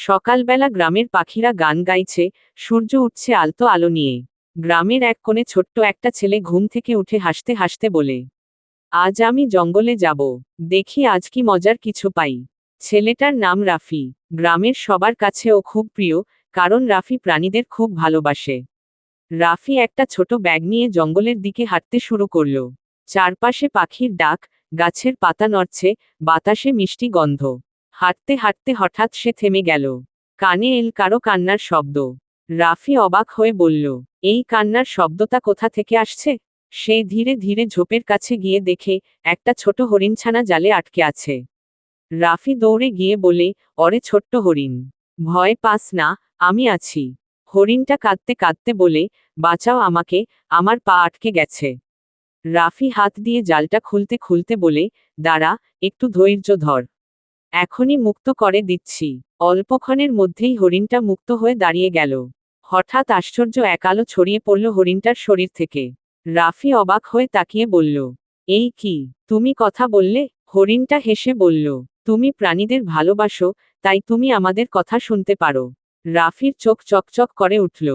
সকালবেলা গ্রামের পাখিরা গান গাইছে, সূর্য উঠছে আলতো আলো নিয়ে। গ্রামের এক কোণে ছোট্ট একটা ছেলে ঘুম থেকে উঠে হাসতে হাসতে বলে, আজ আমি জঙ্গলে যাব, দেখি আজ কি মজার কিছু পাই। ছেলেটার নাম রাফি। গ্রামের সবার কাছে ও খুব প্রিয়, কারণ রাফি প্রাণীদের খুব ভালোবাসে। রাফি একটা ছোট ব্যাগ নিয়ে জঙ্গলের দিকে হাঁটতে শুরু করল। চারপাশে পাখির ডাক, গাছের পাতা নড়ছে, বাতাসে মিষ্টি গন্ধ। হাঁটতে হাঁটতে হঠাৎ সে থেমে গেল। কানে এল কারো কান্নার শব্দ। রাফি অবাক হয়ে বলল, এই কান্নার শব্দটা কোথা থেকে আসছে? সে ধীরে ধীরে ঝোপের কাছে গিয়ে দেখে একটা ছোট হরিণছানা জালে আটকে আছে। রাফি দৌড়ে গিয়ে বলে, অরে ছোট্ট হরিণ, ভয় পাস না, আমি আছি। হরিণটা কাঁদতে কাঁদতে বলে, বাঁচাও আমাকে, আমার পা আটকে গেছে। রাফি হাত দিয়ে জালটা খুলতে খুলতে বলে, দাঁড়া, একটু ধৈর্য ধর, এখনই মুক্ত করে দিচ্ছি। অল্পক্ষণের মধ্যেই হরিণটা মুক্ত হয়ে দাঁড়িয়ে গেল। হঠাৎ আশ্চর্য এক আলো ছড়িয়ে পড়ল হরিণটার শরীর থেকে। রাফি অবাক হয়ে তাকিয়ে বলল, এই কি, তুমি কথা বললে? হরিণটা হেসে বলল, তুমি প্রাণীদের ভালোবাসো, তাই তুমি আমাদের কথা শুনতে পারো। রাফির চোখ চকচক করে উঠল।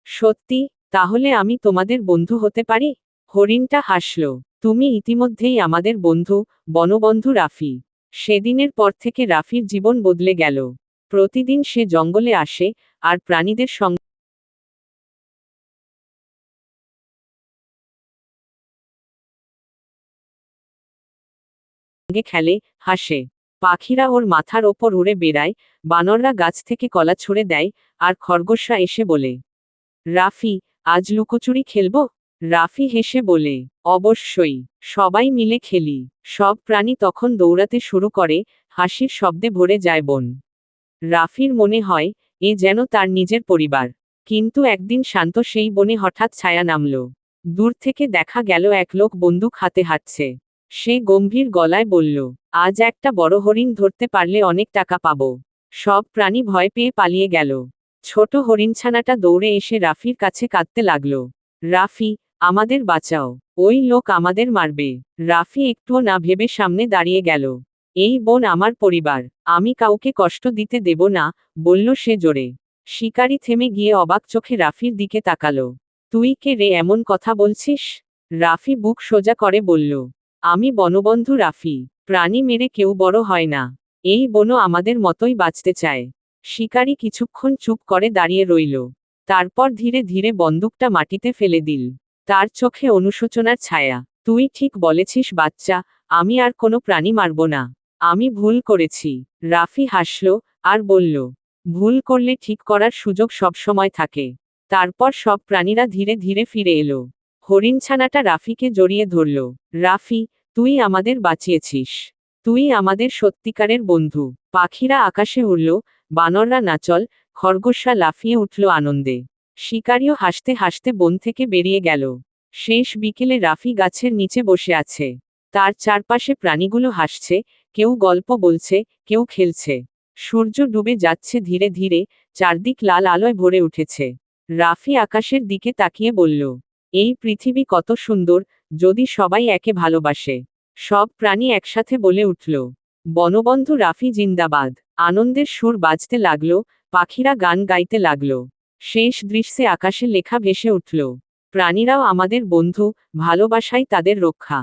সত্যি? তাহলে আমি তোমাদের বন্ধু হতে পারি? হরিণটা হাসল, তুমি ইতিমধ্যেই আমাদের বন্ধু, বনবন্ধু রাফি। সেদিনের পর থেকে রাফির জীবন বদলে গেল। প্রতিদিন সে জঙ্গলে আসে, আর প্রাণীদের সঙ্গে খেলে, হাসে। পাখিরা ওর মাথার ওপর উড়ে বেড়ায়, বানররা গাছ থেকে কলা ছুঁড়ে দেয়, আর খরগোশরা এসে বলে, রাফি, আজ লুকোচুরি খেলবো? রাফি হেসে বলে, অবশ্যই, সবাই মিলে খেলি। সব প্রাণী তখন দৌড়াতে শুরু করে, হাসির শব্দে ভরে যায় বন। রাফির মনে হয়, এ যেন তার নিজের পরিবার। কিন্তু একদিন শান্ত সেই বনে হঠাৎ ছায়া নামল। দূর থেকে দেখা গেল এক লোক বন্দুক হাতে হাঁটছে। সে গম্ভীর গলায় বলল, আজ একটা বড় হরিণ ধরতে পারলে অনেক টাকা পাবো। সব প্রাণী ভয় পেয়ে পালিয়ে গেল। ছোট হরিণছানাটা দৌড়ে এসে রাফির কাছে কাঁদতে লাগলো, রাফি, আমাদের বাঁচাও, ওই লোক আমাদের মারবে। রাফি একটুও না ভেবে সামনে দাঁড়িয়ে গেল। এই বন আমার পরিবার, আমি কাউকে কষ্ট দিতে দেব না, বলল সে জোরে। শিকারী থেমে গিয়ে অবাক চোখে রাফির দিকে তাকালো। তুই কে রে, এমন কথা বলছিস? রাফি বুক সোজা করে বলল, আমি বনবন্ধু রাফি। প্রাণী মেরে কেউ বড় হয় না। এই বনও আমাদের মতোই বাঁচতে চায়। শিকারী কিছুক্ষণ চুপ করে দাঁড়িয়ে রইল। তারপর ধীরে ধীরে বন্দুকটা মাটিতে ফেলে দিল। তার চোখে অনুশোচনার ছায়া। তুই ঠিক বলেছিস বাচ্চা, আমি আর কোনো প্রাণী মারব না। আমি ভুল করেছি। রাফি হাসল, আর বলল, ভুল করলে ঠিক করার সুযোগ সবসময় থাকে। তারপর সব প্রাণীরা ধীরে ধীরে ফিরে এলো। হরিণছানাটা রাফিকে জড়িয়ে ধরল। রাফি, তুই আমাদের বাঁচিয়েছিস। তুই আমাদের সত্যিকারের বন্ধু। পাখিরা আকাশে উড়ল, বানররা নাচল, খরগোশরা লাফিয়ে উঠল আনন্দে। শিকারিও হাসতে হাসতে বন থেকে বেরিয়ে গেল। শেষ বিকেলে রাফি গাছের নিচে বসে আছে। তার চারপাশে প্রাণীগুলো হাসছে, কেউ গল্প বলছে, কেউ খেলছে। সূর্য ডুবে যাচ্ছে ধীরে ধীরে, চারদিক লাল আলোয় ভরে উঠেছে। রাফি আকাশের দিকে তাকিয়ে বলল, এই পৃথিবী কত সুন্দর, যদি সবাই একে ভালোবাসে। সব প্রাণী একসাথে বলে উঠল, বনবন্ধু রাফি জিন্দাবাদ। আনন্দের সুর বাজতে লাগলো, পাখিরা গান গাইতে লাগলো। শেষ দৃশ্যে আকাশে লেখা ভেসে উঠল, প্রাণীরাও আমাদের বন্ধু, ভালোবাসাই তাদের রক্ষা।